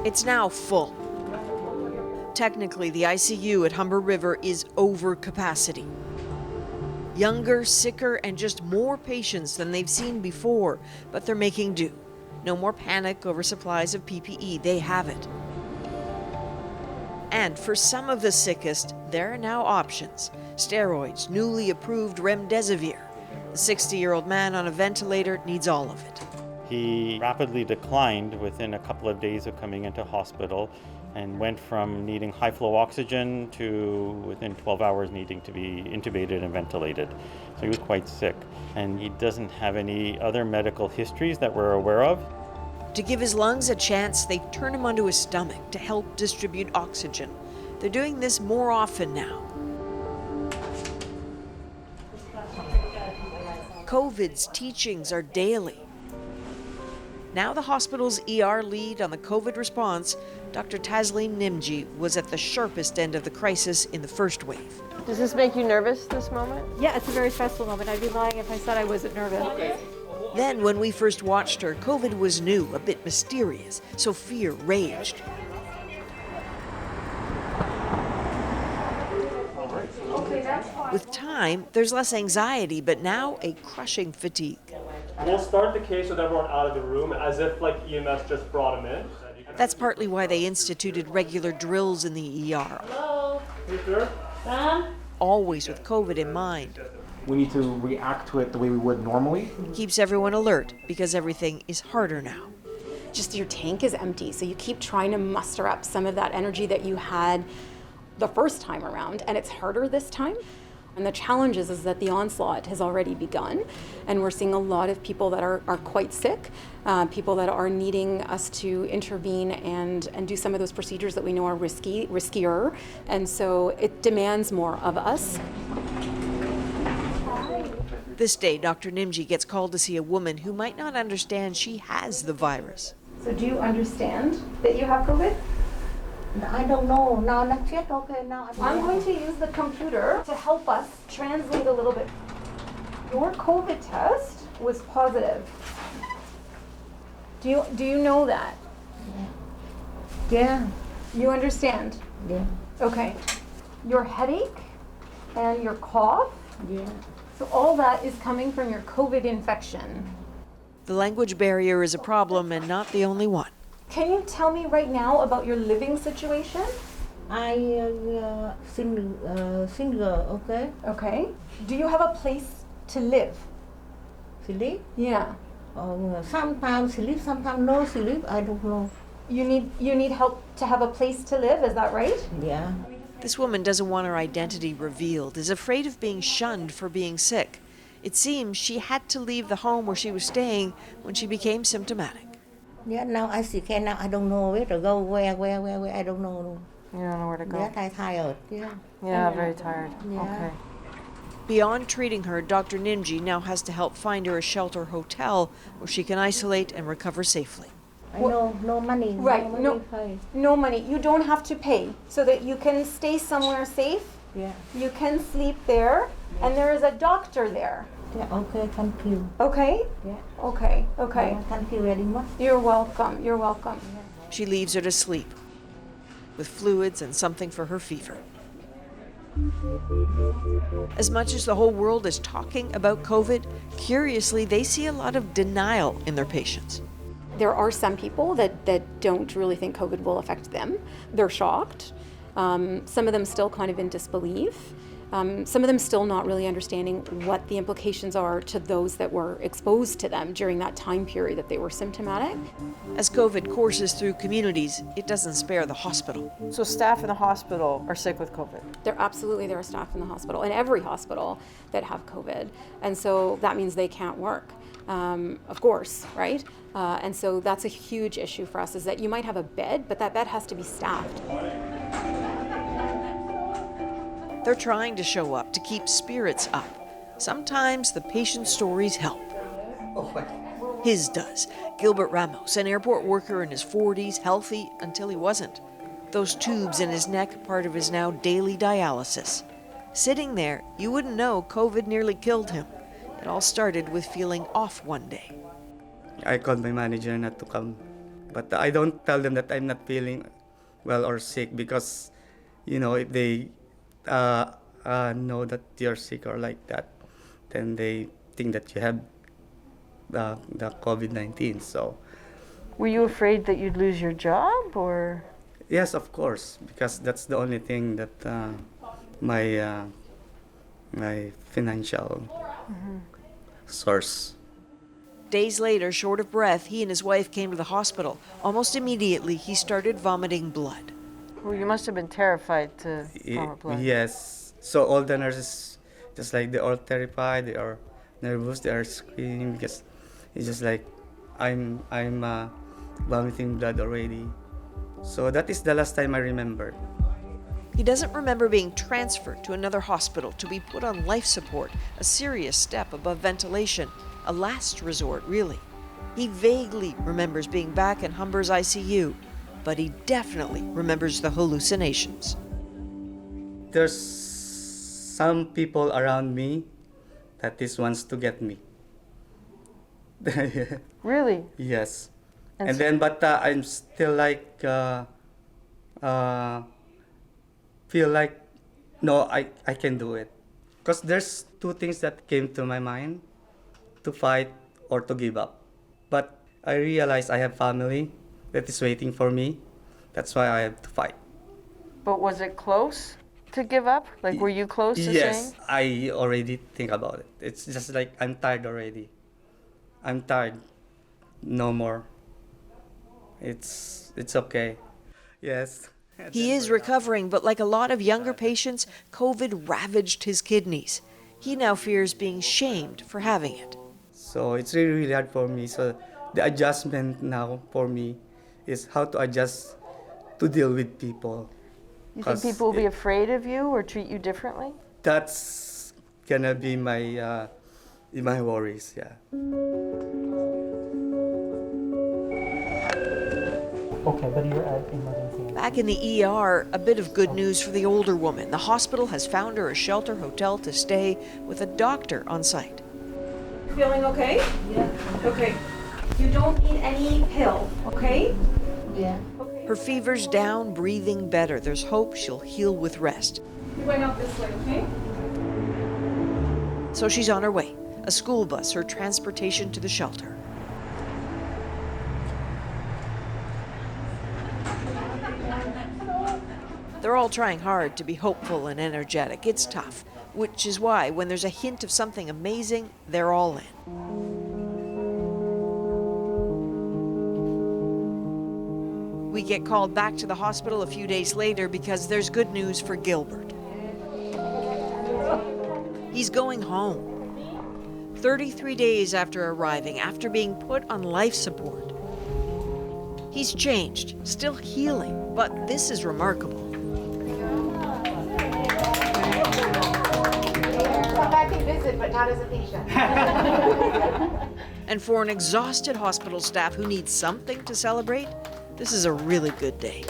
It's now full. Technically, the ICU at Humber River is over capacity. Younger, sicker, and just more patients than they've seen before, but they're making do. No more panic over supplies of PPE, they have it. And for some of the sickest, there are now options. Steroids, newly approved remdesivir. The 60-year-old man on a ventilator needs all of it. He rapidly declined within a couple of days of coming into hospital and went from needing high-flow oxygen to within 12 hours needing to be intubated and ventilated. So he was quite sick. And he doesn't have any other medical histories that we're aware of. To give his lungs a chance, they turn him onto his stomach to help distribute oxygen. They're doing this more often now. COVID's teachings are daily. Now the hospital's ER lead on the COVID response, Dr. Tasleen Nimji, was at the sharpest end of the crisis in the first wave. Does this make you nervous, this moment? Yeah, it's a very stressful moment. I'd be lying if I said I wasn't nervous. Then, when we first watched her, COVID was new, a bit mysterious, so fear raged. With time, there's less anxiety, but now a crushing fatigue. We'll start the case with everyone out of the room as if like EMS just brought them in. That's partly why they instituted regular drills in the ER. Hello? Hey, sir? Always with COVID in mind. We need to react to it the way we would normally. Keeps everyone alert because everything is harder now. Just your tank is empty, so you keep trying to muster up some of that energy that you had the first time around, and it's harder this time. And the challenge is that the onslaught has already begun, and we're seeing a lot of people that are quite sick, people that are needing us to intervene and do some of those procedures that we know are riskier, and so it demands more of us. This day, Dr. Nimji gets called to see a woman who might not understand she has the virus. So do you understand that you have COVID? I don't know. Now, not yet. Okay, now I'm going to use the computer to help us translate a little bit. Your COVID test was positive. Do you know that? Yeah. You understand? Yeah. Okay. Your headache and your cough. Yeah. So all that is coming from your COVID infection. The language barrier is a problem and not the only one. Can you tell me right now about your living situation? I single, okay? Okay. Do you have a place to live? Sleep? Yeah. Sometimes sleep, sometimes no sleep. I don't know. You need help to have a place to live, is that right? Yeah. This woman doesn't want her identity revealed, is afraid of being shunned for being sick. It seems she had to leave the home where she was staying when she became symptomatic. Yeah, now I see can now I don't know where to go, where, I don't know. You don't know where to go? Yeah, I'm tired. Yeah. Yeah, very tired. Yeah. Okay. Beyond treating her, Dr. Nimji now has to help find her a shelter hotel where she can isolate and recover safely. No money. Right, no money. You don't have to pay so that you can stay somewhere safe. Yeah. You can sleep there, and there is a doctor there. Yeah, okay, thank you. Okay? Yeah. Okay. Yeah, thank you very much. You're welcome. You're welcome. She leaves her to sleep with fluids and something for her fever. As much as the whole world is talking about COVID, curiously, they see a lot of denial in their patients. There are some people that don't really think COVID will affect them. They're shocked. Some of them still kind of in disbelief. Some of them still not really understanding what the implications are to those that were exposed to them during that time period that they were symptomatic. As COVID courses through communities, it doesn't spare the hospital. So staff in the hospital are sick with COVID? There are staff in the hospital, in every hospital, that have COVID. And so that means they can't work, of course, right? And so that's a huge issue for us, is that you might have a bed, but that bed has to be staffed. They're trying to show up to keep spirits up. Sometimes the patient's stories help. His does. Gilbert Ramos, an airport worker in his 40s, healthy until he wasn't. Those tubes in his neck, part of his now daily dialysis. Sitting there, you wouldn't know COVID nearly killed him. It all started with feeling off one day. I called my manager not to come. But I don't tell them that I'm not feeling well or sick because, if they know that you're sick or like that, then they think that you have the COVID-19. So, Were you afraid that you'd lose your job, or? yes, of course, because that's the only thing that my financial source. Days later, short of breath, he and his wife came to the hospital. Almost immediately, he started vomiting blood. Well, you must have been terrified to vomit blood. Yes. So all the nurses, just like they're all terrified, they are nervous, they are screaming because it's just like I'm vomiting blood already. So that is the last time I remember. He doesn't remember being transferred to another hospital to be put on life support, a serious step above ventilation, a last resort, really. He vaguely remembers being back in Humber's ICU, but he definitely remembers the hallucinations. There's some people around me that this wants to get me. Really? Yes. And And but I'm still like, feel like, no, I can do it. Because there's two things that came to my mind, to fight or to give up. But I realized I have family that is waiting for me. That's why I have to fight. But was it close to give up? Like, were you close to Yes, saying? I already think about it. It's just like I'm tired already. I'm tired. No more. It's okay. Yes. He is recovering, but like a lot of younger patients, COVID ravaged his kidneys. He now fears being shamed for having it. So it's really, really hard for me. So the adjustment now for me is how to adjust to deal with people. You think people will be afraid of you or treat you differently? That's gonna be my worries, yeah. Okay, but you're at emergency. Back in the ER, a bit of good news for the older woman. The hospital has found her a shelter hotel to stay with a doctor on site. Feeling okay? Yeah. Okay. You don't need any pill, okay? Yeah. Her fever's down, breathing better. There's hope she'll heal with rest. You're going out this way, okay? So she's on her way. A school bus, her transportation to the shelter. They're all trying hard to be hopeful and energetic. It's tough, which is why when there's a hint of something amazing, they're all in. We get called back to the hospital a few days later because there's good news for Gilbert. He's going home. 33 days after arriving, after being put on life support. He's changed, still healing, but this is remarkable. Come back and visit, but not as a patient. And for an exhausted hospital staff who needs something to celebrate, this is a really good day.